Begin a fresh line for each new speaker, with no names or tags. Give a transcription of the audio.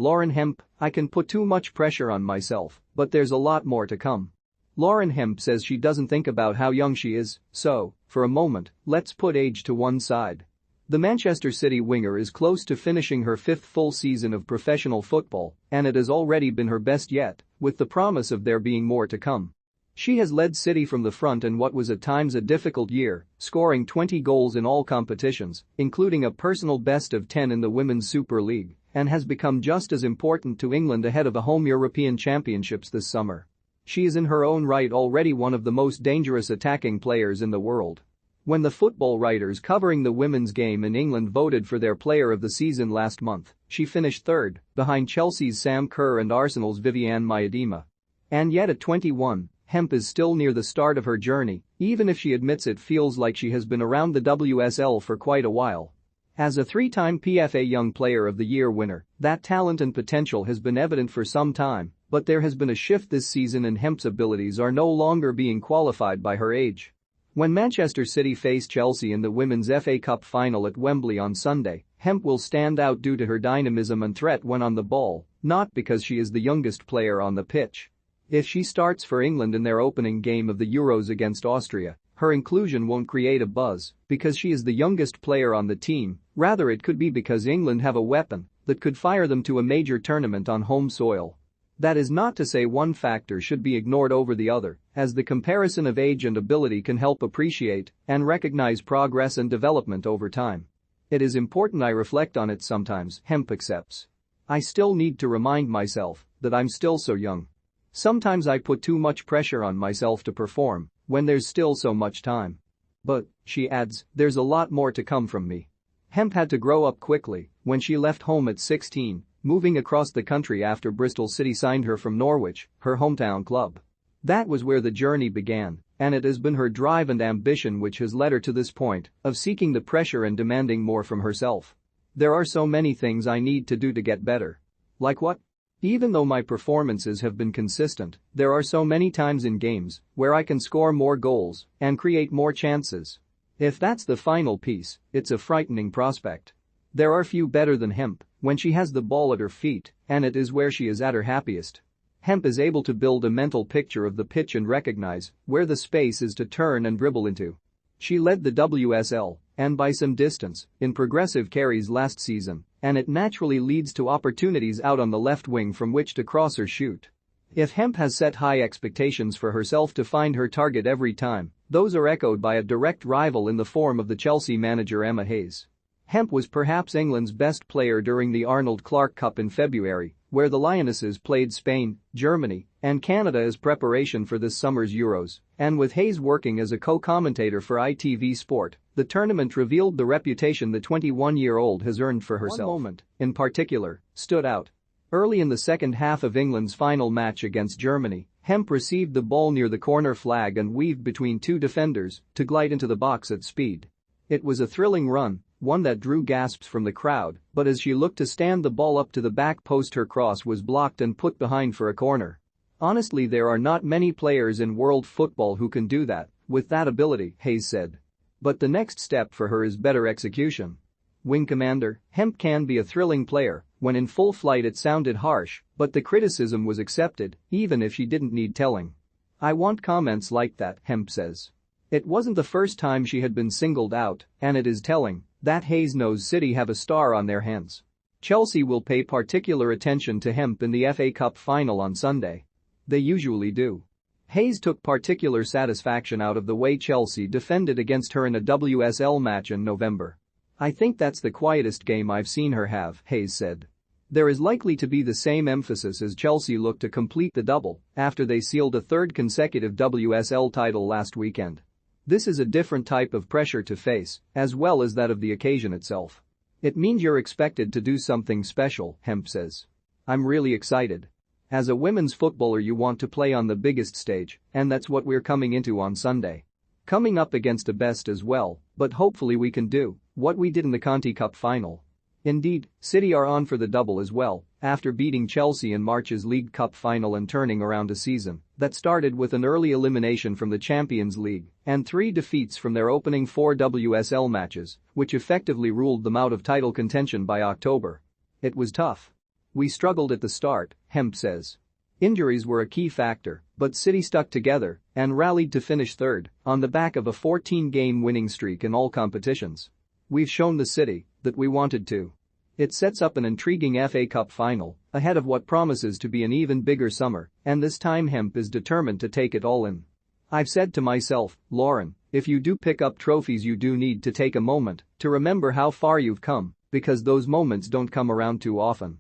Lauren Hemp, I can put too much pressure on myself, but there's a lot more to come. Lauren Hemp says she doesn't think about how young she is, so, for a moment, let's put age to one side. The Manchester City winger is close to finishing her 5th full season of professional football, and it has already been her best yet, with the promise of there being more to come. She has led City from the front in what was at times a difficult year, scoring 20 goals in all competitions, including a personal best of 10 in the Women's Super League, and has become just as important to England ahead of the home European Championships this summer. She is in her own right already one of the most dangerous attacking players in the world. When the football writers covering the women's game in England voted for their player of the season last month, she finished third, behind Chelsea's Sam Kerr and Arsenal's Viviane Miedema. And yet at 21, Hemp is still near the start of her journey, even if she admits it feels like she has been around the WSL for quite a while. As a 3-time PFA Young Player of the Year winner, that talent and potential has been evident for some time, but there has been a shift this season and Hemp's abilities are no longer being qualified by her age. When Manchester City face Chelsea in the Women's FA Cup final at Wembley on Sunday, Hemp will stand out due to her dynamism and threat when on the ball, not because she is the youngest player on the pitch. If she starts for England in their opening game of the Euros against Austria, her inclusion won't create a buzz because she is the youngest player on the team, rather it could be because England have a weapon that could fire them to a major tournament on home soil. That is not to say one factor should be ignored over the other, as the comparison of age and ability can help appreciate and recognize progress and development over time. It is important I reflect on it sometimes, Hemp accepts. I still need to remind myself that I'm still so young. Sometimes I put too much pressure on myself to perform when there's still so much time. But, she adds, there's a lot more to come from me. Hemp had to grow up quickly when she left home at 16, moving across the country after Bristol City signed her from Norwich, her hometown club. That was where the journey began, and it has been her drive and ambition which has led her to this point of seeking the pressure and demanding more from herself. There are so many things I need to do to get better. Like what? Even though my performances have been consistent, there are so many times in games where I can score more goals and create more chances. If that's the final piece, it's a frightening prospect. There are few better than Hemp when she has the ball at her feet, and it is where she is at her happiest. Hemp is able to build a mental picture of the pitch and recognize where the space is to turn and dribble into. She led the WSL, and by some distance, in progressive carries last season, and it naturally leads to opportunities out on the left wing from which to cross or shoot. If Hemp has set high expectations for herself to find her target every time, those are echoed by a direct rival in the form of the Chelsea manager Emma Hayes. Hemp was perhaps England's best player during the Arnold Clark Cup in February, where the Lionesses played Spain, Germany, and Canada as preparation for this summer's Euros, and with Hayes working as a co-commentator for ITV Sport, the tournament revealed the reputation the 21-year-old has earned for herself. One moment, in particular, stood out. Early in the second half of England's final match against Germany, Hemp received the ball near the corner flag and weaved between two defenders to glide into the box at speed. It was a thrilling run, one that drew gasps from the crowd, but as she looked to stand the ball up to the back post her cross was blocked and put behind for a corner. Honestly, there are not many players in world football who can do that, with that ability, Hayes said. But the next step for her is better execution. Wing commander, Hemp can be a thrilling player. When in full flight it sounded harsh, but the criticism was accepted, even if she didn't need telling. I want comments like that, Hemp says. It wasn't the first time she had been singled out, and it is telling that Hayes knows City have a star on their hands. Chelsea will pay particular attention to Hemp in the FA Cup final on Sunday. They usually do. Hayes took particular satisfaction out of the way Chelsea defended against her in a WSL match in November. I think that's the quietest game I've seen her have, Hayes said. There is likely to be the same emphasis as Chelsea look to complete the double after they sealed a third consecutive WSL title last weekend. This is a different type of pressure to face, as well as that of the occasion itself. It means you're expected to do something special, Hemp says. I'm really excited. As a women's footballer you want to play on the biggest stage, and that's what we're coming into on Sunday. Coming up against a best as well, but hopefully we can do what we did in the Conti Cup final. Indeed, City are on for the double as well, after beating Chelsea in March's League Cup final and turning around a season that started with an early elimination from the Champions League and 3 defeats from their opening 4 WSL matches, which effectively ruled them out of title contention by October. It was tough. We struggled at the start, Hemp says. Injuries were a key factor, but City stuck together and rallied to finish third on the back of a 14-game winning streak in all competitions. We've shown the City that we wanted to. It sets up an intriguing FA Cup final ahead of what promises to be an even bigger summer, and this time Hemp is determined to take it all in. I've said to myself, Lauren, if you do pick up trophies you do need to take a moment to remember how far you've come, because those moments don't come around too often.